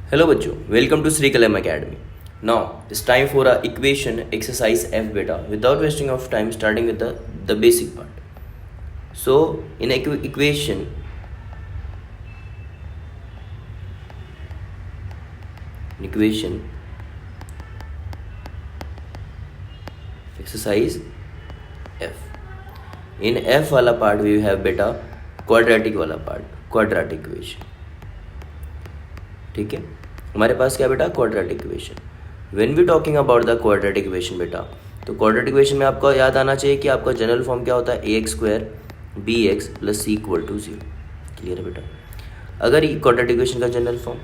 Hello बच्चों, welcome to Shri Kalam academy. Now it's time for a equation exercise F बेटा without wasting of time starting with the basic part. So in equation exercise F, in F वाला part we have बेटा quadratic वाला part, quadratic equation. ठीक है, हमारे पास क्या बेटा, quadratic equation. When we talking about the quadratic equation बेटा, तो क्वाड्रेटिक इक्वेशन में आपको याद आना चाहिए कि आपका जनरल फॉर्म क्या होता है, A X square B X plus C equal to 0। Clear है बेटा। अगर ये क्वाड्रेटिक इक्वेशन का जनरल फॉर्म,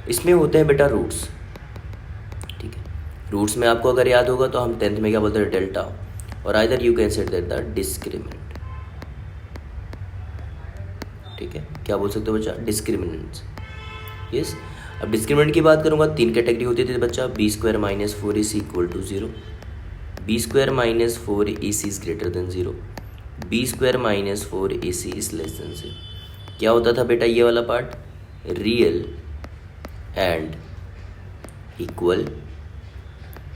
इसमें होते हैं बेटा रूट्स। ठीक है, रूट्स में आपको अगर याद होगा तो हम 10th में क्या बोलते हैं, डेल्टा, और either you can set that the discriminant. ठीक है, क्या बोल सकते हो बच्चा, डिस्क्रिमिनेंट्स। यस, अब डिस्क्रिमिनेंट की बात करूंगा, 3 कैटेगरी होती थी बच्चा, b square minus 4ac equal to 0, b square minus 4ac is greater than 0, b square minus 4ac is less than 0। क्या होता था बेटा ये वाला पार्ट, रियल एंड इक्वल।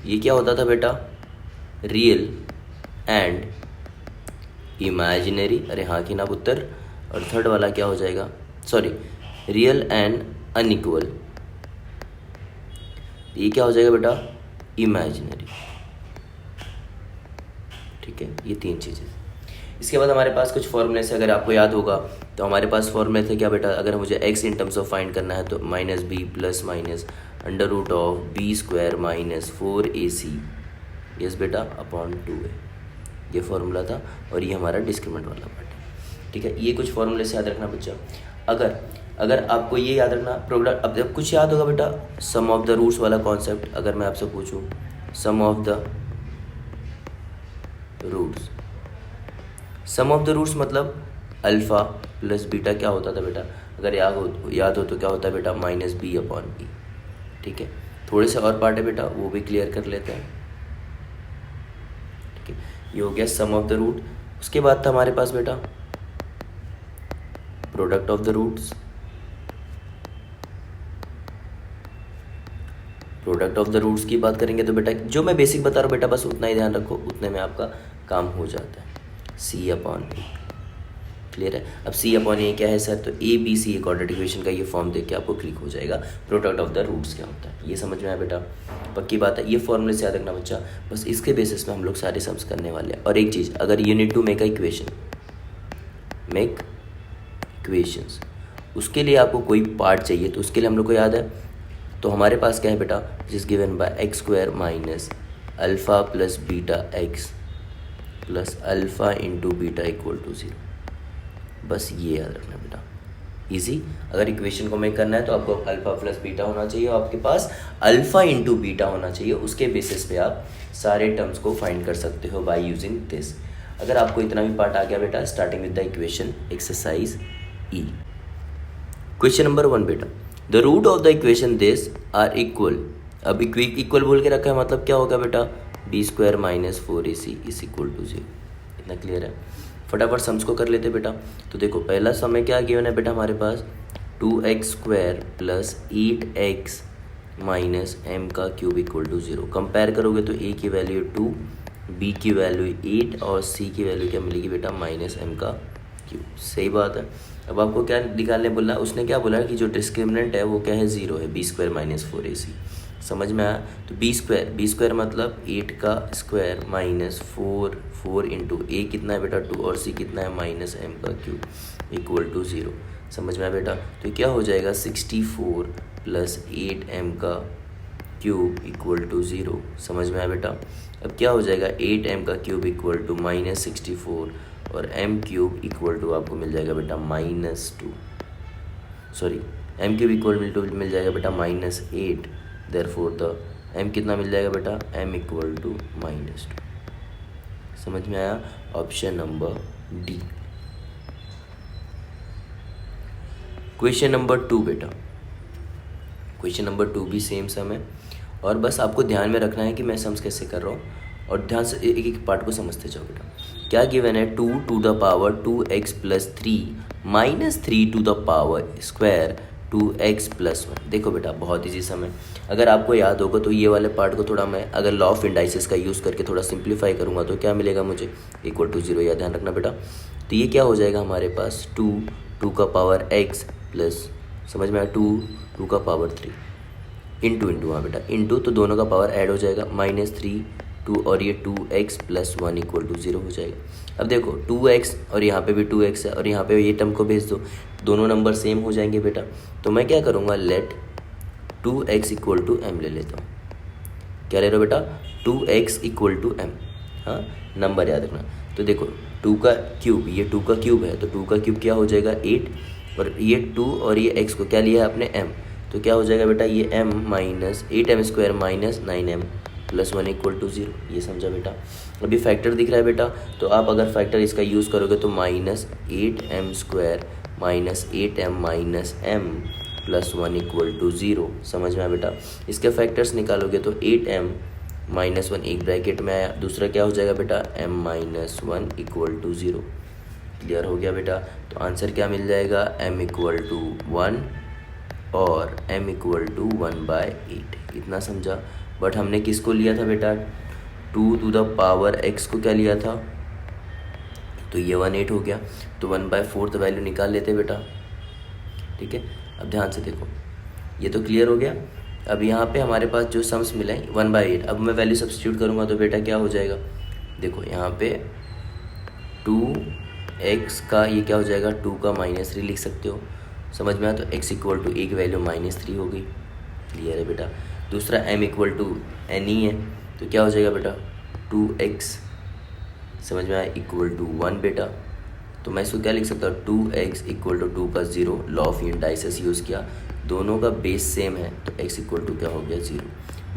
ये क्या होता था बेटा, रियल एंड इमेजिनरी। अरे हाँ कि ना पुत्र। और थर्ड वाला क्या हो जाएगा, सॉरी, रियल एंड अनइक्वल। ये क्या हो जाएगा बेटा, इमेजिनरी। ठीक है, ये 3 चीज़ें। इसके बाद हमारे पास कुछ फॉर्मूले से, अगर आपको याद होगा तो हमारे पास फॉर्मूले थे क्या बेटा, अगर मुझे x in terms of find करना है तो minus b plus minus under root of b square minus 4ac, yes बेटा, अपॉन 2a। ये फॉर्मूला था और ये हमारा डिस्क्रिमिनेंट वाला पार्ट है। ठीक है, ये कुछ फॉर्मूले से याद रखना बच्चा। अगर आपको ये याद रखना प्रोडक्ट, अब जब कुछ याद होगा बेटा, सम ऑफ द रूट्स वाला कॉन्सेप्ट। अगर मैं आपसे पूछूं sum of the roots, sum of the roots मतलब अल्फा प्लस बीटा क्या होता था बेटा, अगर याद हो तो क्या होता है बेटा, माइनस बी अपॉन बी। ठीक है, थोड़े से और पार्ट है बेटा, वो भी क्लियर कर लेते हैं। ठीक है, ये हो गया सम ऑफ द रूट। उसके बाद था हमारे पास बेटा product of the roots. Product of the roots की बात करेंगे तो बेटा जो मैं बेसिक बता रहा हूँ बेटा, बस उतना ही ध्यान रखो, उतने में आपका काम हो जाता है। सी अपॉन ए, क्लियर है। अब सी अपॉन ए क्या है सर, तो a b c quadratic equation का ये फॉर्म देख के आपको क्लिक हो जाएगा प्रोडक्ट ऑफ द रूट्स क्या होता है। ये समझ में आया बेटा, पक्की बात है। ये फॉर्मूले से याद रखना बच्चा, बस इसके बेसिस पे हम लोग सारे सम्स करने वाले हैं। और एक चीज़, अगर you need to make a equation, make equations, उसके लिए आपको कोई पार्ट चाहिए, तो उसके लिए हम लोग को याद है, तो हमारे पास क्या है बेटा, जिस given by x square minus alpha plus beta x plus alpha into beta equal to 0। बस ये याद रखना बेटा, इजी। अगर इक्वेशन को मेक करना है तो आपको अल्फ़ा प्लस बीटा होना चाहिए, और आपके पास अल्फ़ा इंटू बीटा होना चाहिए। उसके बेसिस पे आप सारे टर्म्स को फाइंड कर सकते हो बाय यूजिंग दिस। अगर आपको इतना भी पार्ट आ गया बेटा, starting with the equation exercise E. Question number 1 बेटा, the root of the equation this are equal. अब इक्वल बोल के रखा है, मतलब क्या होगा बेटा, b square minus 4ac is equal to 0। इतना क्लियर है। फटाफट सम्स को कर लेते बेटा। तो देखो पहला सम में क्या गिवन है बेटा, हमारे पास 2x square plus 8x minus M का क्यूब इक्वल टू 0। कंपेयर करोगे तो a की वैल्यू 2, b की वैल्यू 8 और c की वैल्यू क्या मिलेगी बेटा, माइनस एम का क्यूब। सही बात है। अब आपको क्या निकालने बोलना है, उसने क्या बोला कि जो डिस्क्रिमिनेंट है वो क्या है, 0 है, बी स्क्वायर माइनस 4ac। समझ में आया। तो बी स्क्वायर मतलब 8 का स्क्वायर माइनस 4 इंटू ए कितना है बेटा 2, और सी कितना है माइनस एम का क्यूब इक्वल टू 0। समझ में आया बेटा। तो क्या हो जाएगा 64 प्लस 8m का क्यूब इक्वल टू 0। समझ में आया बेटा। अब क्या हो जाएगा 8m का क्यूब इक्वल टू माइनस 64 और m क्यूब इक्वल टू आपको मिल जाएगा बेटा -2, sorry m cube equal to मिल जाएगा बेटा -8। देयरफॉर द m कितना मिल जाएगा बेटा, m इक्वल टू -2। समझ में आया। Option number D. Question number 2 बेटा, क्वेश्चन नंबर 2 भी सेम सम है, और बस आपको ध्यान में रखना है कि मैं सम्स कैसे कर रहा हूँ, और ध्यान से एक एक पार्ट को समझते जाओ बेटा। क्या गिवन है, 2 to the power 2x plus 3 minus 3 to the power square 2x+1। देखो बेटा बहुत ईजी सम है, अगर आपको याद होगा तो ये वाले पार्ट को थोड़ा मैं अगर लॉ ऑफ इंडाइसिस का यूज़ करके थोड़ा सिंप्लीफाई करूँगा तो क्या मिलेगा मुझे, =0। या ध्यान रखना बेटा। तो ये क्या हो जाएगा हमारे पास 2 का पावर x प्लस, समझ में आया, 2 का पावर 3 इंटू, हाँ बेटा इंटू, तो दोनों का पावर ऐड हो जाएगा -3 2 और ये 2x+1 =0 हो जाएगा। अब देखो 2x और यहाँ पे भी 2x है और यहाँ पे ये टर्म को भेज दो, दोनों नंबर सेम हो जाएंगे बेटा। तो मैं क्या करूँगा, लेट 2x = m ले लेता हूँ। क्या ले रहे हो बेटा, 2x = m, हाँ नंबर याद रखना। तो देखो 2 का क्यूब, ये 2 का क्यूब है तो 2 का क्यूब क्या हो जाएगा 8, और ये 2 और ये x को क्या लिया है आपने m, तो क्या हो जाएगा बेटा ये m minus 8m² minus 9m + 1 = 0। ये समझा बेटा। अभी फैक्टर दिख रहा है बेटा, तो आप अगर फैक्टर इसका यूज़ करोगे तो -8m² minus 8m minus m + 1 = 0। समझ में आया बेटा। इसके फैक्टर्स निकालोगे तो 8m माइनस 1 एक ब्रैकेट में आया, दूसरा क्या हो जाएगा बेटा m माइनस 1 = 0। क्लियर हो गया बेटा। तो आंसर क्या मिल जाएगा, m = 1 और m = 1/8। इतना समझा। बट हमने किसको लिया था बेटा, 2 x को क्या लिया था, तो ये 1/8 हो गया, तो 1/4 वैल्यू निकाल लेते बेटा। ठीक है, अब ध्यान से देखो, ये तो क्लियर हो गया। अब यहाँ पे हमारे पास जो सम्स मिले 1/8, अब मैं वैल्यू सब्स्टिट्यूट करूँगा तो बेटा क्या हो जाएगा, देखो यहाँ पे 2x का ये क्या हो जाएगा, 2 का -3 लिख सकते हो। समझ में आया। तो x = एक वैल्यू -3 हो गई। क्लियर है बेटा। दूसरा m = n ही है, तो क्या हो जाएगा बेटा 2x, समझ में आया, =1 बेटा। तो मैं इसको क्या लिख सकता हूँ, 2x = 2 का 0, लॉ ऑफ इंडाइसिस यूज़ किया, दोनों का बेस सेम है तो x = क्या हो गया 0।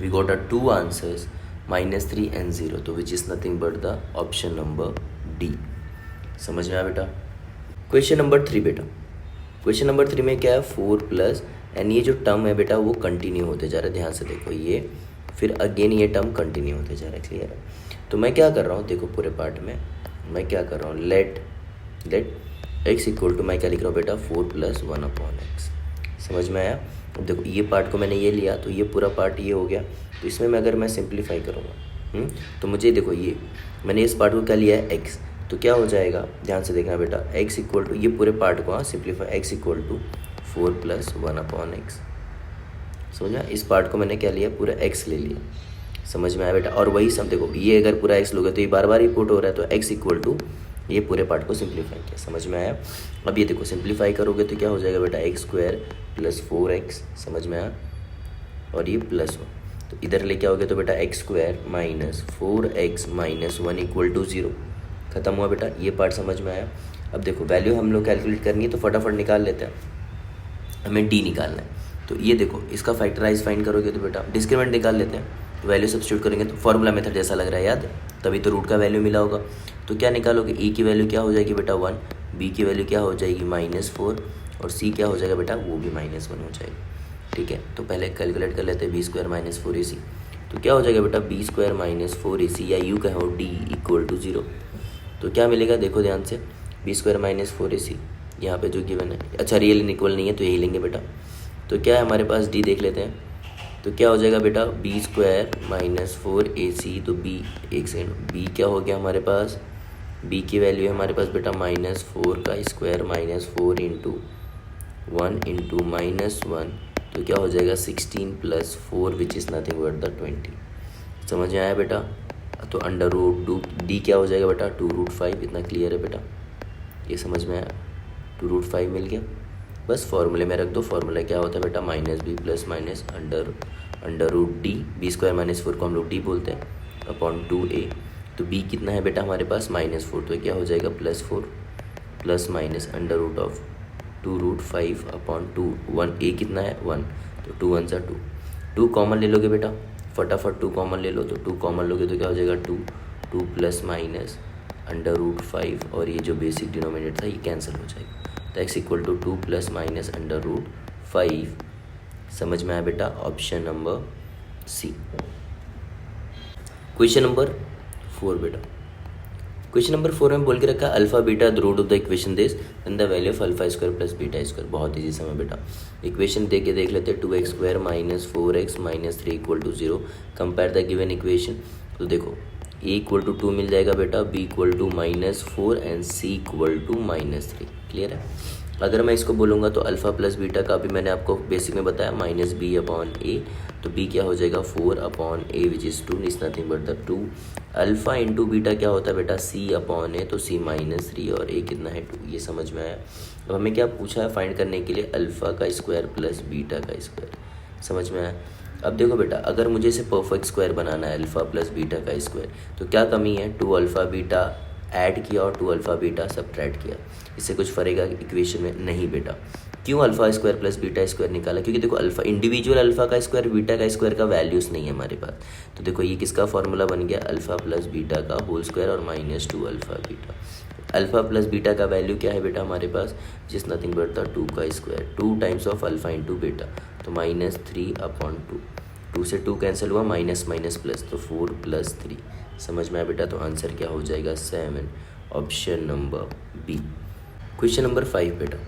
We got a 2 answers -3 and 0, तो which is nothing but the option number D। समझ में आया बेटा। क्वेश्चन नंबर 3 बेटा, क्वेश्चन नंबर 3 में क्या है, 4 एंड ये जो टर्म है बेटा वो कंटिन्यू होते जा रहा है। ध्यान से देखो, ये फिर अगेन ये टर्म कंटिन्यू होते जा रहा है। क्लियर है। तो मैं क्या कर रहा हूँ, देखो पूरे पार्ट में मैं क्या कर रहा हूँ, लेट x = मैं क्या लिख रहा हूँ बेटा 4 + 1/x। समझ में आया। अब देखो ये पार्ट को मैंने ये लिया तो ये पूरा पार्ट ये हो गया, तो इसमें मैं अगर मैं सिंप्लीफाई करूँगा तो मुझे देखो ये मैंने इस पार्ट को क्या लिया है x, तो क्या हो जाएगा, ध्यान से देखना बेटा, x = ये पूरे पार्ट को हाँ सिंप्लीफाई, x = 4 + 1/x। समझ में, इस पार्ट को मैंने क्या लिया, पूरा x ले लिया। समझ में आया बेटा। और वही सब देखो, ये अगर पूरा x लोगे तो ये बार बार रिपोर्ट हो रहा है, तो x = ये पूरे पार्ट को सिंप्लीफाई किया। समझ में आया। अब ये देखो सिंप्लीफाई करोगे तो क्या हो जाएगा बेटा, x² + 4x। समझ में आया। और ये +1, तो इधर लेके आओगे तो बेटा x² - 4x - 1 = 0। खत्म हुआ बेटा, ये पार्ट समझ में आया। अब देखो वैल्यू हम लोग कैलकुलेट करनी है तो फटाफट निकाल लेते हैं, हमें d निकालना है। तो ये देखो इसका फैक्टराइज फाइंड करोगे तो बेटा डिस्क्रिमिनेंट निकाल लेते हैं, तो वैल्यू सब्स्टिट्यूट करेंगे तो फॉर्मूला मेथड जैसा लग रहा है याद, तभी तो रूट का वैल्यू मिला होगा। तो क्या निकालोगे, e की वैल्यू क्या हो जाएगी बेटा 1, b की वैल्यू क्या हो जाएगी -4 और c क्या हो जाएगा बेटा, वो भी -1 हो जाएगी। ठीक है, तो पहले कैलकुलेट कर लेते हैं b² - 4ac। तो क्या हो जाएगा बेटा b² - 4ac, या यूँ कहो d = 0। तो क्या मिलेगा, देखो ध्यान से, b² - 4ac यहाँ पे जो गिवन है, अच्छा रियल एंड इक्वल नहीं है तो यही लेंगे बेटा। तो क्या है हमारे पास, d देख लेते हैं। तो क्या हो जाएगा बेटा b² - 4ac, तो b, एक सेकेंड, b क्या हो गया हमारे पास, b की वैल्यू है हमारे पास बेटा -4 का स्क्वायर -4 × 1 × -1, तो क्या हो जाएगा 16 + 4 विच इज़ नथिंग बट द 20। समझ में आया बेटा। तो √2 d क्या हो जाएगा बेटा 2√5। इतना क्लियर है बेटा, ये समझ में आया, 2√5 मिल गया। बस फॉर्मूले में रख दो, फॉर्मूला क्या होता है बेटा -b + √d, b² - 4 को हम लोग d बोलते हैं, /2a। तो b कितना है बेटा हमारे पास -4, तो क्या हो जाएगा +4 ± √2√5/2, 1a कितना है 1, तो 2 1 2, 2 कॉमन ले लोगे बेटा, फटाफट 2 कॉमन ले लो, तो 2 कॉमन लोगे तो क्या हो जाएगा 2 ± √5, और ये जो बेसिक डिनोमिनेटर था ये कैंसिल हो जाएगा, तो x = 2 ± √5। समझ में आया बेटा, option number C. Question number 4 बेटा, क्वेश्चन नंबर 4 में बोल के रखा है alpha beta the root of the equation this and the value of alpha square plus beta square. बहुत ईजी समय बेटा, इक्वेशन देख के देख लेते हैं। 2x square minus 4x minus 3 equal to 0। Compare the given equation. तो देखो a इक्वल टू 2 मिल जाएगा बेटा, b equal to -4 and c equal to -3। Clear है। अगर मैं इसको बोलूँगा तो अल्फा प्लस बीटा का भी मैंने आपको बेसिक में बताया -b/a, तो b क्या हो जाएगा 4/a which is 2 is nothing but the 2। Alpha into beta क्या होता है बेटा c/a, तो c -3 और a कितना है 2। ये समझ में आया। अब हमें क्या पूछा है फाइंड करने के लिए अल्फा का स्क्वायर प्लस बीटा का स्क्वायर। समझ में आया। अब देखो बेटा, अगर मुझे इसे परफेक्ट स्क्वायर बनाना है अल्फा प्लस बीटा का स्क्वायर, तो क्या कमी है, 2 अल्फा बीटा ऐड किया और 2 अल्फा बीटा सब्ट्रैक्ट किया, इससे कुछ फरेगा इक्वेशन में नहीं बेटा। क्यों alpha square plus beta square निकाला, क्योंकि देखो अल्फा इंडिविजुअल अल्फा का स्क्वायर बीटा का स्क्वायर का वैल्यूज़ नहीं है हमारे पास। तो देखो ये किसका फॉर्मूला बन गया, अल्फा प्लस बीटा का होल स्क्वायर और -2 alpha beta. Alpha plus beta का वैल्यू क्या है बेटा हमारे पास, जिस नथिंग बट द 2 का square, 2 times of alpha into beta, तो -3/2। 2 से 2 कैंसिल हुआ, माइनस माइनस प्लस, तो 4 + 3। समझ में आया बेटा। तो आंसर क्या हो जाएगा 7, option number B. Question number 5 बेटा,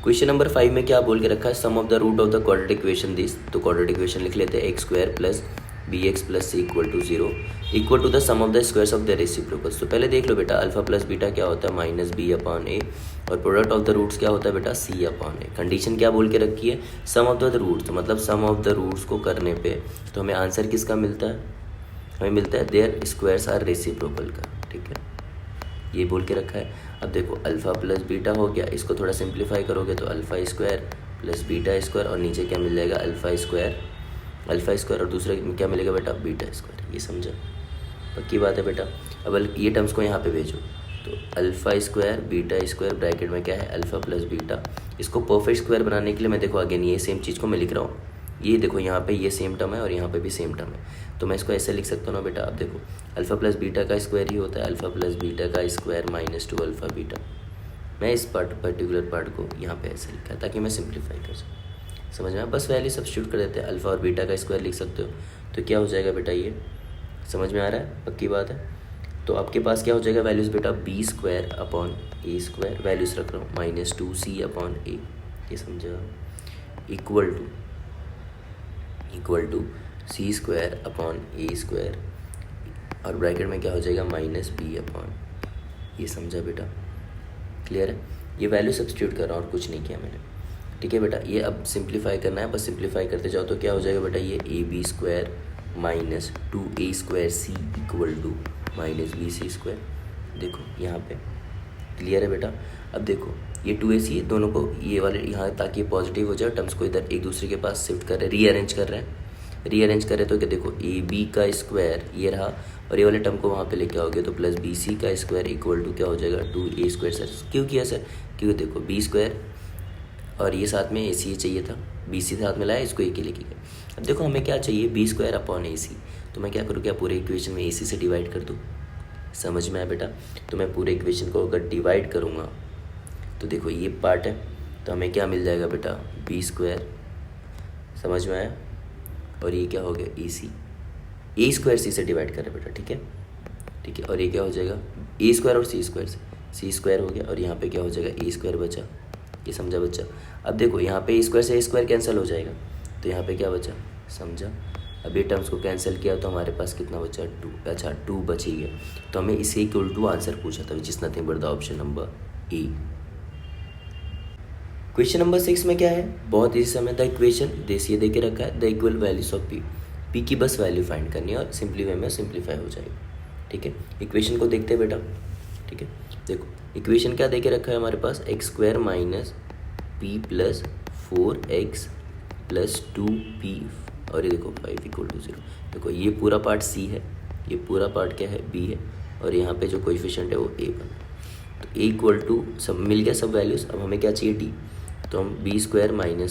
क्वेश्चन नंबर 5 में क्या बोल के रखा है, sum of the root of the quadratic equation this. तो क्वाड्रेटिक इक्वेशन लिख लेते हैं, x² plus bx plus c equal to 0 equal to the sum of the squares of the reciprocals. तो पहले देख लो बेटा, अल्फा प्लस बीटा क्या होता है -b/a, और प्रोडक्ट ऑफ द रूट्स क्या होता है बेटा c/a। कंडीशन क्या बोल के रखी है, सम ऑफ द रूट्स, तो मतलब सम ऑफ द रूट्स को करने पे तो हमें आंसर किसका मिलता है, हमें मिलता है देयर स्क्वायर्स आर रेसिप्रोकल का। ठीक है, ये बोल के रखा है। अब देखो अल्फा प्लस बीटा हो गया, इसको थोड़ा सिंप्लीफाई करोगे तो alpha square plus beta square, और नीचे क्या मिल जाएगा अल्फा स्क्वायर और दूसरे में क्या मिलेगा बेटा बीटा स्क्वायर। ये समझा, पक्की बात है बेटा। अब ये टर्म्स को यहाँ पे भेजो, तो alpha square beta square bracket में क्या है अल्फा प्लस बीटा। इसको परफेक्ट स्क्वायर बनाने के लिए मैं देखो अगेन ये सेम चीज़ को मैं लिख रहा हूँ, ये देखो यहाँ पे ये सेम टर्म है और यहाँ पे भी सेम टर्म है, तो मैं इसको ऐसे लिख सकता हूँ ना बेटा। अब देखो अल्फा प्लस बीटा का स्क्वायर ही होता है अल्फा प्लस बीटा का स्क्वायर -2 अल्फा बीटा। मैं इस पर्टिकुलर पार्ट को यहाँ पे ऐसे लिखा है ताकि मैं सिंप्लीफाई कर सकूँ। समझ में, बस वैल्यू सब्स्टिट्यूट कर देते हैं, अल्फा और बीटा का स्क्वायर लिख सकते हो, तो क्या हो जाएगा बेटा, ये समझ में आ रहा है, पक्की बात है। तो आपके पास क्या हो जाएगा वैल्यूज़ बेटा, b² / a², वैल्यूज़ रख रहा हूँ -2c/a, ये समझा, इक्वल टू c² / a², और ब्रैकेट में क्या हो जाएगा -b/, ये समझा बेटा, क्लियर है। ये वैल्यू सब्स्टिट्यूट कर रहा हूँ और कुछ नहीं किया मैंने। ठीक है बेटा, ये अब सिंप्लीफाई करना है, बस सिंप्लीफाई करते जाओ तो क्या हो जाएगा बेटा, ये ab² - 2a²c equal to -bc²। देखो यहाँ पे क्लियर है बेटा। अब देखो ये 2ac दोनों को ये वाले यहाँ, ताकि पॉजिटिव हो जाए, टर्म्स को इधर एक दूसरे के पास शिफ्ट कर रहे हैं, रीअरेंज कर रहे हैं। तो क्या देखो ab का स्क्वायर ये रहा, और ये वाले टर्म को वहाँ पे लेके आओगे तो प्लस bc का स्क्वायर इक्वल टू क्या हो जाएगा 2a²। सर क्यों किया सर, क्योंकि देखो b² और ये साथ में ac चाहिए था, bc साथ में लाया, इसको एक ही लेके गए। अब देखो हमें क्या चाहिए b²/ac, तो मैं क्या करूँ, क्या पूरे इक्वेशन में ac से डिवाइड कर दूँ। समझ में आया बेटा। तो मैं पूरे इक्वेशन को अगर डिवाइड करूँगा तो देखो ये पार्ट है, तो हमें क्या मिल जाएगा बेटा b², समझ में आया, और ये क्या हो गया ac, a² c से डिवाइड करें बेटा। ठीक है, और ये क्या हो जाएगा a² और c² हो गया, और यहाँ पे क्या हो जाएगा a² बचा। ये समझा बच्चा। अब देखो यहाँ पे a² से a² कैंसिल हो जाएगा, तो यहाँ पे क्या बचा, समझा। अब ये टर्म्स को कैंसिल किया तो हमारे पास कितना बचा 2, अच्छा 2 बच ही गया। तो हमें इसे इक्वल टू आंसर पूछा था which is nothing but the option number A. Question number 6 में क्या है, बहुत इजी समय द इक्वेशन देसी दे के रखा है, the equal values of P की बस वैल्यू फाइंड करनी है और सिंपली वे में सिंप्लीफाई हो जाएगा। ठीक है, इक्वेशन को देखते हैं बेटा। ठीक है, देखो इक्वेशन क्या दे के रखा है हमारे पास, x² - p + 4x + 2p, और ये देखो 5 = 0। देखो ये पूरा पार्ट c है, ये पूरा पार्ट क्या है b है, और यहाँ पे जो कोएफिशिएंट है वो a बना। तो a इक्वल टू सब मिल गया सब वैल्यूज़। अब हमें क्या चाहिए d, तो हम b² -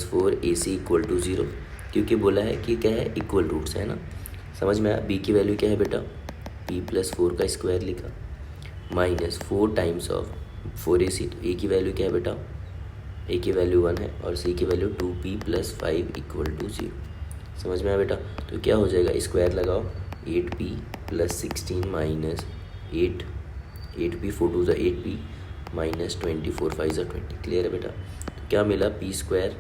4ac = 0, क्योंकि बोला है कि क्या है इक्वल रूट्स है ना। समझ में आया। b की वैल्यू क्या है बेटा, p + 4 का स्क्वायर लिखा, -4 टाइम्स ऑफ 4ac, तो a की वैल्यू क्या है बेटा, a की वैल्यू 1 है, और c की वैल्यू 2p + 5 = 0। समझ में आया बेटा। तो क्या हो जाएगा, स्क्वायर लगाओ, 8p + 16 - 8 8p 4 2 ज़ा 8p माइनस 24 5 ज़ा 20। क्लियर है बेटा? तो क्या मिला, पी स्क्वायर,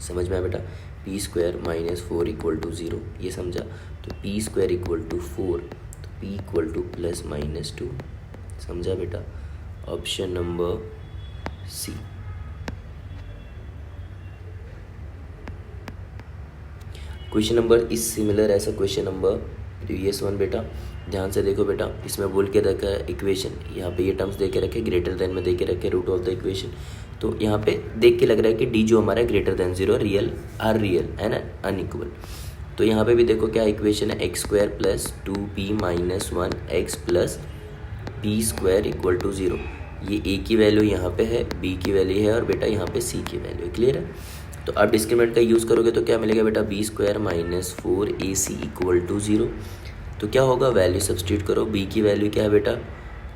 समझ में आया बेटा? P square minus 4 equal to 0, ये समझा? तो पी स्क्वायर इक्वल टू 4, तो p equal to plus minus 2, समझा बेटा? Option number C. Question number is similar as a question number previous one बेटा। ध्यान से देखो बेटा, इसमें बोल के रखा है इक्वेशन, यहाँ पे ये टर्म्स दे के रखे, ग्रेटर देन में दे के रखे रूट ऑफ द इक्वेशन। तो यहाँ पे देख के लग रहा है कि डी जो हमारा ग्रेटर देन 0 रियल है ना, अनइक्वल। तो यहाँ पे भी देखो क्या इक्वेशन है, x square plus 2p minus 1 x plus p square equal to 0। ये ए की वैल्यू यहाँ पे है, बी की वैल्यू है और बेटा यहाँ पे सी की वैल्यू है। क्लियर है? तो आप डिस्क्रिमिनेंट का यूज़ करोगे तो क्या मिलेगा बेटा, b square minus 4ac equal to 0। तो क्या होगा, वैल्यू सब्सटीट्यूट करो। बी की वैल्यू क्या है बेटा,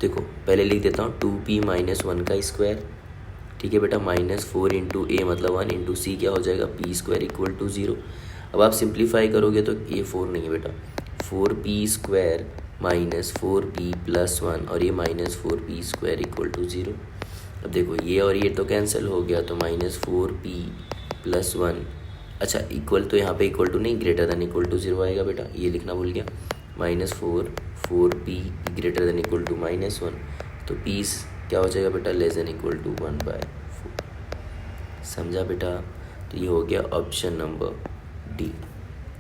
देखो पहले लिख देता हूँ 2p माइनस 1 का स्क्वायर, ठीक है बेटा, माइनस 4 इंटू ए मतलब 1 इंटू सी क्या हो जाएगा, पी स्क्वायर इक्वल टू 0। अब आप सिंप्लीफाई करोगे तो ये 4 नहीं है बेटा, 4p square minus 4p plus 1 और ये minus 4p square equal to 0। अब देखो ये और ये तो कैंसिल हो गया, तो माइनस 4p प्लस 1, अच्छा इक्वल, तो यहाँ पे इक्वल टू नहीं, ग्रेटर देन इक्वल टू 0 आएगा बेटा, ये लिखना भूल गया। Minus 4p greater than equal to minus 1, तो p क्या हो जाएगा बेटा, लेस देन इक्वल टू 1/4। समझा बेटा? तो ये हो गया ऑप्शन नंबर डी।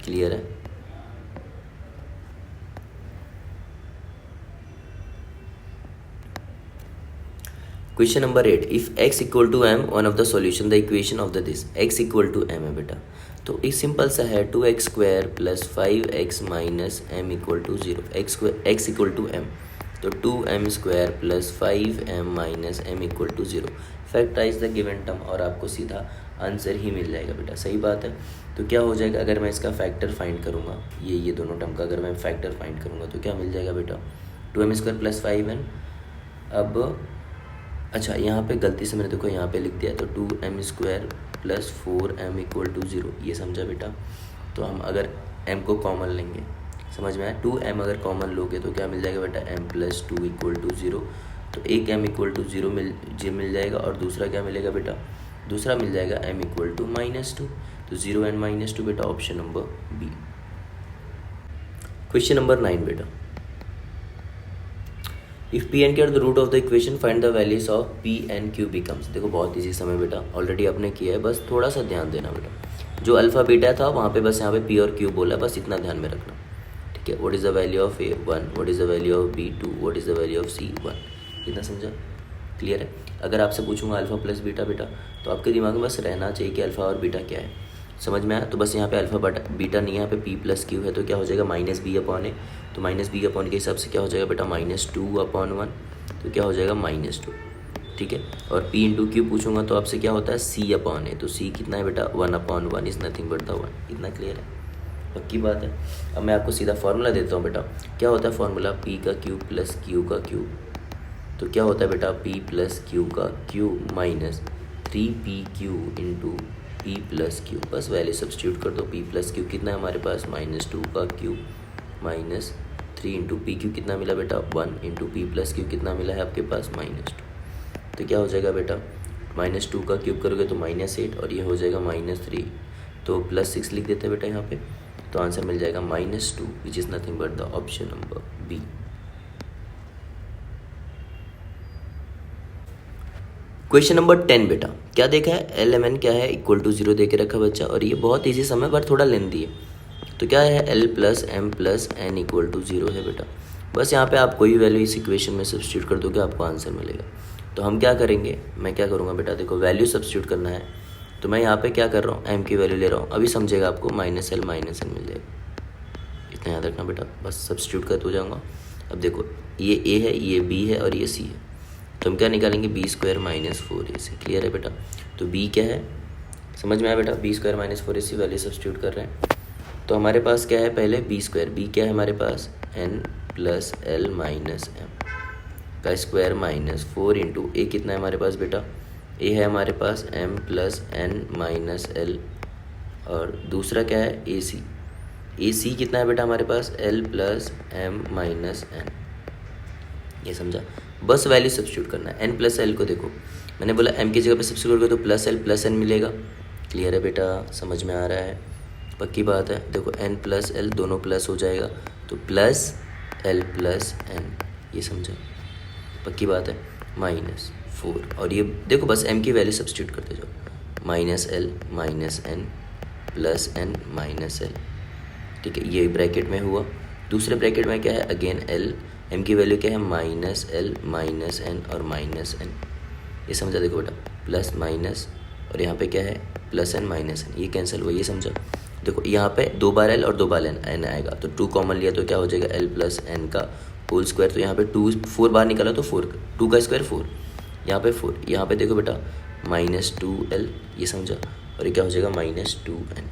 क्लियर है? Question number 8, if x equal to m one of the solution the equation of the this, x equal to m है बेटा। तो एक सिंपल सा है 2x square plus 5x minus m equal to 0, x equal to m, तो 2m square plus 5m minus m equal to 0। Factorize the given term और आपको सीधा आंसर ही मिल जाएगा बेटा। सही बात है। तो क्या हो जाएगा, अगर मैं इसका फैक्टर फाइंड करूँगा, ये दोनों टर्म का अगर मैं फैक्टर फाइंड करूँगा तो क्या मिल जाएगा बेटा, 2m स्क्वायर प्लस 5m। अब अच्छा यहाँ पे गलती से मैंने देखो यहाँ पे लिख दिया, तो 2m square plus 4m equal to 0, ये समझा बेटा? तो हम अगर m को कॉमन लेंगे, समझ में आया, 2m अगर कॉमन लोगे तो क्या मिल जाएगा बेटा, m प्लस 2 इक्वल टू 0। तो एक m इक्वल टू 0 मिल जाएगा और दूसरा क्या मिलेगा बेटा, दूसरा मिल जाएगा m इक्वल टू माइनस 2, तो 0 and माइनस 2 बेटा, option number B. Question number 9 बेटा, if p and q are the root of the equation find the values of p and q becomes. देखो बहुत इजी समय बेटा, ऑलरेडी आपने किया है, बस थोड़ा सा ध्यान देना बेटा। जो अल्फा बीटा था वहाँ पे बस यहाँ पे पी और क्यू बोला, बस इतना ध्यान में रखना, ठीक है? What is the value of A 1, what is the value of B 2, what is the value of C 1। इतना समझा? क्लियर है? अगर आपसे पूछूंगा अल्फा प्लस बीटा बेटा, तो आपके दिमाग में बस रहना चाहिए कि अल्फा और बीटा क्या है। समझ में आया? तो बस यहाँ पे अल्फा बीटा नहीं है, यहाँ पे पी प्लस क्यू है, तो क्या हो जाएगा, माइनस बी अपॉन ए, तो माइनस बी अपॉन के हिसाब से क्या हो जाएगा बेटा, माइनस 2 अपॉन 1, तो क्या हो जाएगा माइनस 2, ठीक है? और p इंटू क्यू पूछूंगा तो आपसे क्या होता है, c अपॉन ए, तो c कितना है बेटा, 1 upon 1 is nothing but the 1। इतना क्लियर है? पक्की बात है। अब मैं आपको सीधा फार्मूला देता हूँ बेटा। क्या होता है फार्मूला, p का क्यूब प्लस q का क्यूब, तो क्या होता है बेटा, p प्लस q का cube minus 3pq into p plus Q. बस वैल्यू सब्सटीट्यूट कर दो, p प्लस क्यू कितना है हमारे पास, माइनस 2 का cube minus 3 into P Q कितना मिला बेटा, 1 इंटू पी प्लस क्यू कितना मिला है आपके पास, माइनस 2। तो क्या हो जाएगा बेटा, माइनस 2 का क्यूब करोगे तो माइनस 8 और ये हो जाएगा माइनस 3, तो प्लस 6 लिख देते हैं बेटा यहाँ पे। तो आंसर मिल जाएगा minus 2 which is nothing but the option number B. Question number 10 बेटा, क्या देखा है, एल एम एन क्या है, इक्वल टू 0 दे के रखा बच्चा, और ये बहुत ईजी समय पर थोड़ा लेंदी है। तो क्या है, l plus m plus n equal to 0 है बेटा। बस यहाँ पे आप कोई वैल्यू इस इक्वेशन में सब्सटीट्यूट कर दोगे, आपको आंसर मिलेगा। तो हम क्या करेंगे, मैं क्या करूँगा बेटा, देखो वैल्यू सब्सटीट्यूट करना है, तो मैं यहाँ पे क्या कर रहा हूँ, एम की वैल्यू ले रहा हूँ, अभी समझेगा आपको, माइनस एल मिल जाएगा। इतना याद रखना बेटा, बस सब्सटीट्यूट करते हो जाऊँगा। अब देखो ये ए है, ये बी है और ये सी है, तो हम क्या निकालेंगे, B square minus 4ac। Clear है बेटा? तो बी क्या है, समझ में आया बेटा, b square minus 4ac value substitute कर रहे हैं। तो हमारे पास क्या है, पहले बी स्क्वायर, बी क्या है हमारे पास, N plus L minus M का स्क्वायर माइनस 4 इंटू ए कितना है हमारे पास बेटा, ए है हमारे पास M plus N minus L, और दूसरा क्या है ए सी, ए सी कितना है बेटा हमारे पास, L plus M minus N. ये समझा। बस वैल्यू सब्स्टिट्यूट करना है। एन प्लस एल को देखो, मैंने बोला एम की जगह पे सब्स्टिट्यूट करो तो प्लस एन मिलेगा। क्लियर है बेटा, समझ में आ रहा है, पक्की बात है। देखो एन प्लस एल दोनों प्लस हो जाएगा तो प्लस एल प्लस एन, ये समझा, पक्की बात है। -4 और ये देखो बस एम की वैल्यू सब्स्टिट्यूट करते जाओ, -l -n plus N minus l, ठीक है, ये ब्रैकेट में हुआ। दूसरे ब्रैकेट में क्या है, अगेन एल, एम की वैल्यू क्या है -l -n और -n, ये समझा। देखो बेटा प्लस माइनस और यहाँ पे क्या है +n -n, ये कैंसिल हुआ, ये समझा। देखो यहाँ पे 2 बार l और 2 बार n आएगा तो 2 कॉमन लिया तो क्या हो जाएगा l + n का होल स्क्वायर। तो यहाँ पे 4 बार निकाला तो 4, 2 का स्क्वायर 4, यहाँ पे 4, यहाँ पे देखो बेटा -2l, ये समझा, और ये क्या हो जाएगा -2n।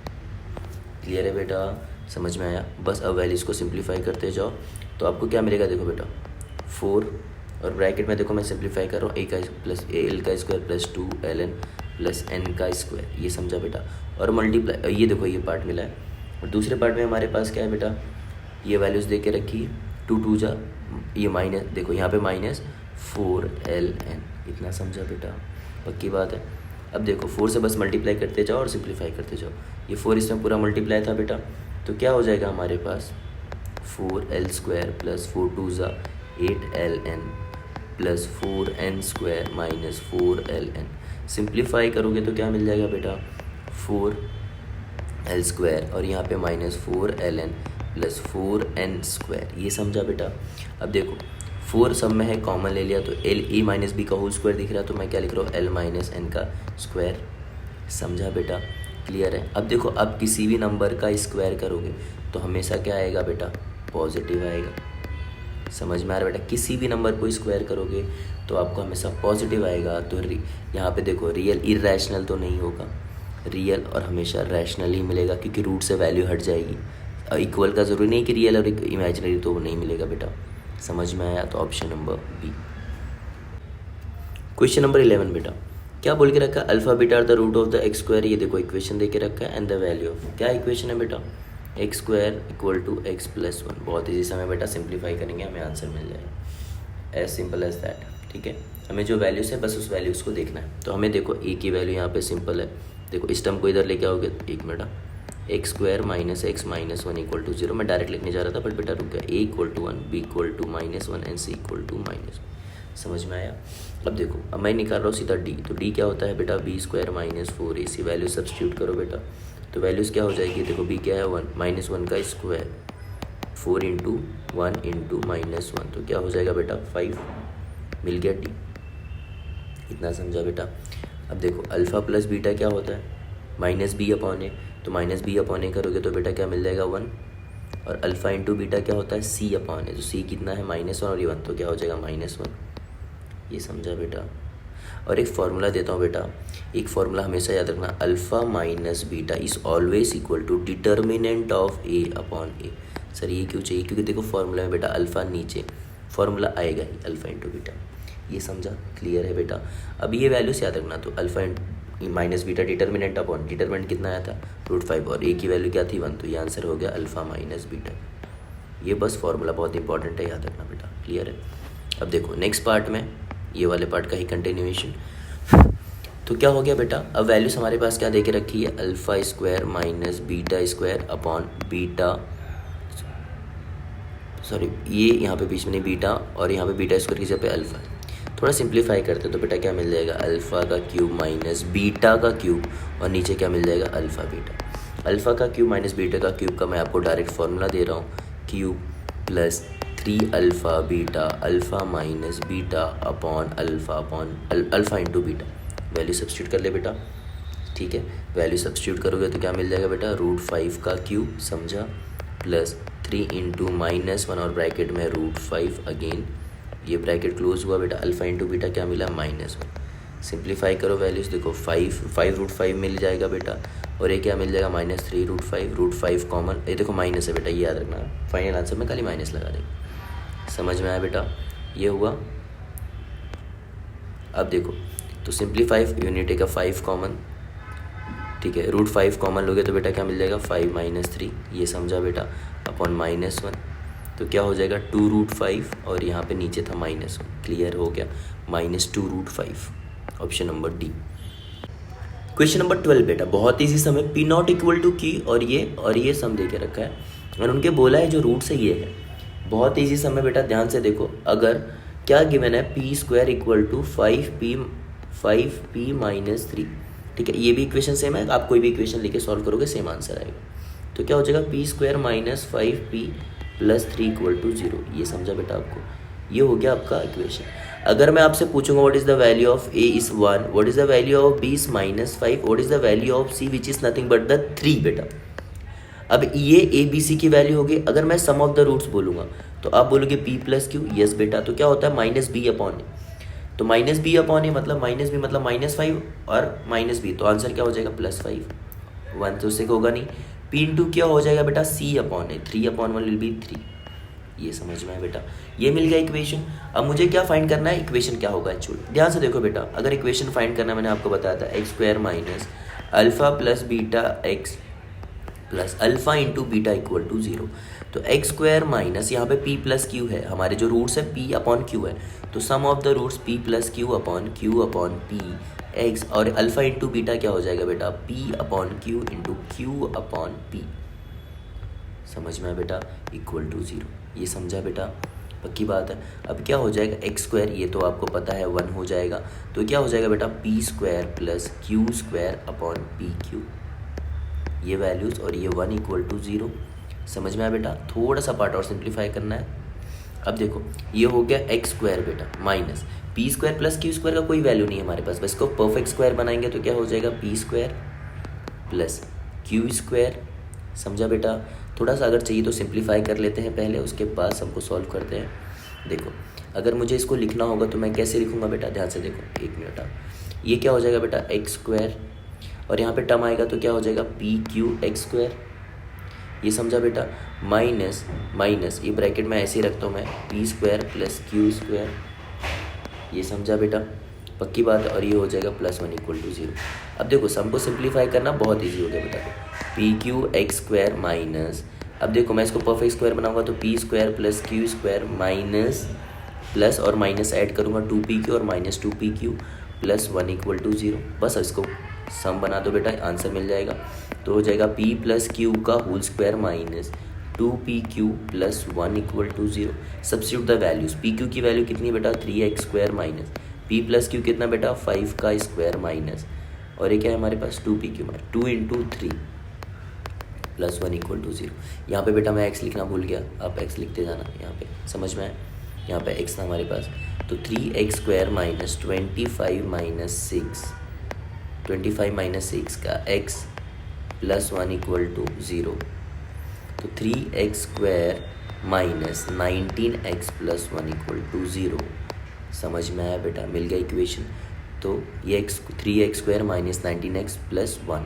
क्लियर है बेटा, समझ में आया। बस अब वैल्यूज़ को सिंप्लीफाई करते जाओ तो आपको क्या मिलेगा, देखो बेटा 4 और ब्रैकेट में देखो मैं सिंप्लीफाई कर रहा हूँ, a का प्लस l का square plus 2ln plus n का स्क्वायर, ये समझा बेटा। और मल्टीप्लाई, ये देखो ये पार्ट मिला है। और दूसरे पार्ट में हमारे पास क्या है बेटा, ये वैल्यूज़ दे के रखी, 2 2 जा, ये माइनस, देखो यहाँ पे -4ln, इतना समझा बेटा, पक्की बात है। अब देखो 4 से बस मल्टीप्लाई करते जाओ और सिंप्लीफाई करते जाओ। ये 4 इसमें पूरा मल्टीप्लाई था बेटा, तो क्या हो जाएगा हमारे पास 4l² प्लस 4 2 जा 8ln plus 4n² minus 4ln। Simplify करोगे तो क्या मिल जाएगा बेटा 4l² और यहाँ पे -4ln प्लस 4n², ये समझा बेटा। अब देखो 4 सब में है, कॉमन ले लिया तो a माइनस b का होल स्क्वायर दिख रहा है, तो मैं क्या लिख रहा हूँ l माइनस n का स्क्वायर, समझा बेटा। क्लियर है। अब देखो अब किसी भी नंबर का स्क्वायर करोगे तो हमेशा क्या आएगा बेटा, पॉजिटिव आएगा, समझ में आ रहा है बेटा। किसी भी नंबर को स्क्वायर करोगे तो आपको हमेशा पॉजिटिव आएगा। तो यहाँ पे देखो रियल इरेशनल तो नहीं होगा, रियल और हमेशा रैशनल ही मिलेगा, क्योंकि रूट से वैल्यू हट जाएगी। इक्वल का ज़रूरी नहीं कि रियल और इमेजिनरी तो नहीं मिलेगा बेटा, समझ में आया। तो option number B. Question number 11 बेटा, क्या बोल के रखा है, alpha beta are the root of the x², ये देखो इक्वेशन दे के रखा है, एंड द वैल्यू ऑफ, क्या इक्वेशन है बेटा, x² = x + 1। बहुत ईजी से हमें बेटा सिंप्लीफाई करेंगे, हमें आंसर मिल जाएगा, एज सिंपल एज दैट, ठीक है। हमें जो वैल्यूज़ है बस उस वैल्यूज़ को देखना है। तो हमें देखो a की वैल्यू यहाँ पे सिंपल है, देखो इस टर्म को इधर लेके आओगे, एक मिनट, x² - x - 1 = 0, मैं डायरेक्ट लिखने जा रहा था बट बेटा रुक गया, a = 1, b = -1 एंड c = -1, समझ में आया। अब देखो अब मैं निकाल रहा हूँ सीधा d, तो d क्या होता है बेटा b² - 4ac, वैल्यू सब्स्टिट्यूट करो बेटा, तो वैल्यूज़ क्या हो जाएगी, देखो b क्या है 1, -1 का स्क्वायर, 4 × 1 × -1, तो क्या हो जाएगा बेटा 5, मिल गया d, इतना समझा बेटा। अब देखो अल्फ़ा प्लस बीटा क्या होता है, -b/a, तो -b/a करोगे तो बेटा क्या मिल जाएगा 1, और अल्फ़ा × बीटा क्या होता है c/a, तो c कितना है -1 और ये 1, तो क्या हो जाएगा -1, ये समझा बेटा। और एक फार्मूला देता हूँ बेटा, एक फार्मूला हमेशा याद रखना, alpha minus beta is always equal to determinant of a/a। Sir ये क्यों चाहिए, क्योंकि देखो फार्मूला में बेटा अल्फ़ा नीचे, फार्मूला आएगा ही अल्फ़ा × बीटा, ये समझा। क्लियर है बेटा। अब ये वैल्यूज याद रखना, तो alpha minus beta determinant upon, determinant कितना आया था √5 और a की वैल्यू क्या थी 1, तो ये आंसर हो गया अल्फ़ा माइनस बीटा। ये बस फार्मूला बहुत इंपॉर्टेंट है, याद रखना बेटा। क्लियर है। अब देखो नेक्स्ट पार्ट में, ये वाले पार्ट का ही कंटिन्यूएशन, तो क्या हो गया बेटा, अब वैल्यूज हमारे पास क्या दे के रखी है, अल्फ़ा² माइनस बीटा² अपॉन बीटा, सॉरी ये यहाँ पे बीच में नहीं बीटा, और यहाँ पे बीटा² की जगह पे अल्फ़ा। थोड़ा सिंप्लीफाई करते तो बेटा क्या मिल जाएगा, अल्फ़ा का क्यूब माइनस बीटा का क्यूब, और नीचे क्या मिल जाएगा अल्फ़ा बीटा। अल्फ़ा का क्यूब माइनस बीटा का क्यूब का मैं आपको डायरेक्ट फार्मूला दे रहा हूँ, cube plus 3 alpha beta, alpha minus beta upon alpha × beta. Value substitute कर ले बेटा, ठीक है। वैल्यू सब्स्टिट्यूट करोगे तो क्या मिल जाएगा बेटा, √5 का क्यूब, समझा, प्लस 3 × -1 और ब्रैकेट में √5 अगेन, ये ब्रैकेट क्लोज हुआ बेटा, अल्फ़ा × बीटा क्या मिला -1। सिंप्लीफाई करो वैल्यूज़, देखो 5 √5 मिल जाएगा बेटा, और ये क्या मिल जाएगा -3 √5 कॉमन, ये देखो माइनस है बेटा, ये याद रखना, फाइनल आंसर में खाली माइनस लगा देंगे। समझ में आया बेटा, ये हुआ। अब देखो तो सिंप्लीफाई, यूनिट टेक 5 कॉमन, ठीक है, √5 कॉमन लोगे तो बेटा क्या मिल जाएगा 5 - 3, ये समझा बेटा, अपॉन -1, तो क्या हो जाएगा 2√5 और यहाँ पे नीचे था -1, क्लियर हो गया, -2√5, option number D. Question number 12 बेटा, बहुत ईजी सम है, पी नॉट इक्वल टू की और ये सम दे के रखा है और उनके बोला है जो रूट से ये है, बहुत ईजी सम है बेटा, ध्यान से देखो। अगर क्या गिवन है p² इक्वल टू 5p -3, ठीक है, ये भी इक्वेशन सेम है, आप कोई भी इक्वेशन लेके सॉल्व करोगे सेम आंसर आएगा। तो क्या हो जाएगा p² -5p + 3 इक्वल टू 0, ये समझा बेटा आपको, ये हो गया आपका इक्वेशन। अगर मैं आपसे पूछूंगा what is the value of a is 1, what is the value of b is -5, what is the value of c which is nothing but the 3 बेटा। अब ये a b c की वैल्यू होगी। अगर मैं सम ऑफ द रूट्स बोलूंगा तो आप बोलोगे p + q, यस बेटा, तो क्या होता है -b/a, तो -b/a मतलब -b मतलब -5 और -b, तो आंसर क्या हो जाएगा +5, 1 तो उससे होगा नहीं। p इंटू क्या हो जाएगा बेटा c/a, 3/1 विल बी 3, ये समझ में है बेटा, ये मिल गया इक्वेशन। अब मुझे क्या फाइंड करना है, इक्वेशन क्या होगा एक्चुअली, ध्यान से देखो बेटा। अगर इक्वेशन फाइंड करना मैंने आपको बताया था x² - alpha + beta x plus alpha into beta equal to 0, तो x² माइनस यहाँ पे p + q है, हमारे जो रूट्स है p/q है, तो sum of the roots p + q/p x और अल्फा इंटू बीटा क्या हो जाएगा बेटा p/q इंटू q/p, समझ में है बेटा, इक्वल टू 0, ये समझा बेटा, पक्की बात है। अब क्या हो जाएगा x², ये तो आपको पता है 1 हो जाएगा, तो क्या हो जाएगा बेटा p² + q²/pq, ये वैल्यूज़ और ये 1 इक्वल टू 0, समझ में आया बेटा। थोड़ा सा पार्ट और सिंप्लीफाई करना है। अब देखो ये हो गया x² बेटा माइनस p² + q² का कोई वैल्यू नहीं है हमारे पास, बस इसको परफेक्ट स्क्वायर बनाएंगे तो क्या हो जाएगा p² + q², समझा बेटा। थोड़ा सा अगर चाहिए तो सिंप्लीफाई कर लेते हैं पहले, उसके बाद सबको सॉल्व करते हैं। देखो अगर मुझे इसको लिखना होगा तो मैं कैसे लिखूंगा बेटा, ध्यान से देखो, 1 मिनट, ये क्या हो जाएगा बेटा x² और यहाँ पे टर्म आएगा तो क्या हो जाएगा pq(x²), ये समझा बेटा, माइनस माइनस ये ब्रैकेट में ऐसे ही रखता हूँ मैं, p² + q², ये समझा बेटा, पक्की बात है, और ये हो जाएगा +1 इक्वल टू 0। अब देखो सम को सिंप्लीफाई करना बहुत ईजी हो गया बेटा, pq(x² माइनस, अब देखो मैं इसको परफेक्ट स्क्वायर बनाऊंगा तो p² + q² माइनस प्लस और माइनस ऐड करूँगा 2pq और -2pq +1 इक्वल टू 0, बस इसको सम बना दो बेटा, आंसर मिल जाएगा। तो हो जाएगा p + q का whole square minus 2pq + 1 equal to 0। Substitute the values, pq की वैल्यू कितनी बेटा 3x² माइनस p + q कितना बेटा 5 का स्क्वायर माइनस, और ये क्या है हमारे पास 2pq में 2 × 3 + 1 इक्वल टू 0। यहाँ पे बेटा मैं x लिखना भूल गया, आप x लिखते जाना, यहाँ पे समझ में आए, यहाँ पे x था हमारे पास, तो 3x² माइनस 25 - 6 का x + 1 इक्वल टू 0, तो 3x² minus 19x + 1 equal to 0, समझ में आया बेटा, मिल गया इक्वेशन। तो ये 3x² माइनस 19x + 1,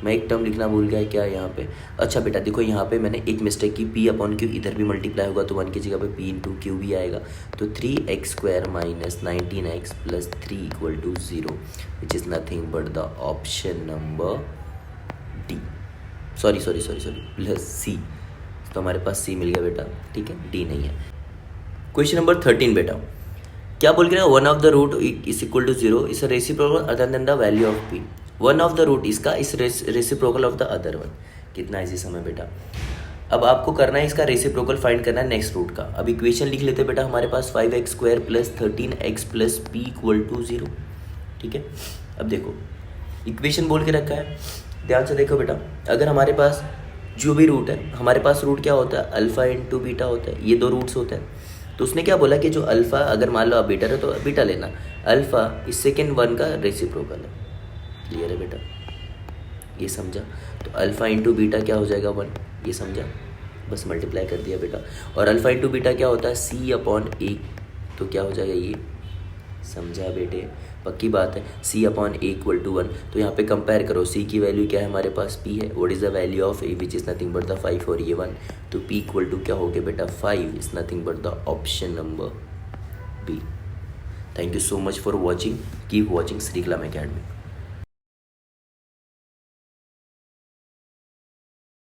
मैं एक टर्म लिखना भूल गया क्या यहाँ पे, अच्छा बेटा देखो यहाँ पे मैंने एक मिस्टेक की, p/q इधर भी मल्टीप्लाई होगा तो 1 की जगह पे p × q भी आएगा, तो 3x² minus 19x + 3 equal to 0 which is nothing but the option number D, sorry +c, तो हमारे पास c मिल गया बेटा, ठीक है, d नहीं है। क्वेश्चन नंबर 13 बेटा, क्या बोल के ना, one of the root is equal to 0 is reciprocal other than the value of p, one of the root इसका is reciprocal of the other one, कितना इजी समय बेटा। अब आपको करना है इसका रेसिप्रोकल फाइंड करना है नेक्स्ट रूट का। अब इक्वेशन लिख लेते बेटा, हमारे पास 5x² + 13x + p equal to 0, ठीक है। अब देखो इक्वेशन बोल के रखा है, ध्यान से देखो बेटा, अगर हमारे पास जो भी रूट है, हमारे पास रूट क्या होता है अल्फा इंटू बीटा होता है, ये 2 रूट्स होते हैं। तो उसने क्या बोला कि जो अल्फा, अगर मान लो आप बीटा है तो बीटा लेना, अल्फा इस सेकेंड 1 का रेसिप्रोकल है, क्लियर है बेटा, ये समझा। तो अल्फा इंटू बीटा क्या हो जाएगा 1, ये समझा, बस मल्टीप्लाई कर दिया बेटा। और अल्फा इंटू बीटा क्या होता है c/a, तो क्या हो जाएगा ये, समझा बेटे, पक्की बात है, c/a इक्वल टू 1। तो यहाँ पे कंपेयर करो, c की वैल्यू क्या है हमारे पास p है, what is the value of a which is nothing but the 5 और ये 1, तो p इक्वल टू क्या हो गया बेटा 5 is nothing but the option number B. Thank you so much for watching, keep watching Shri Kalam academy.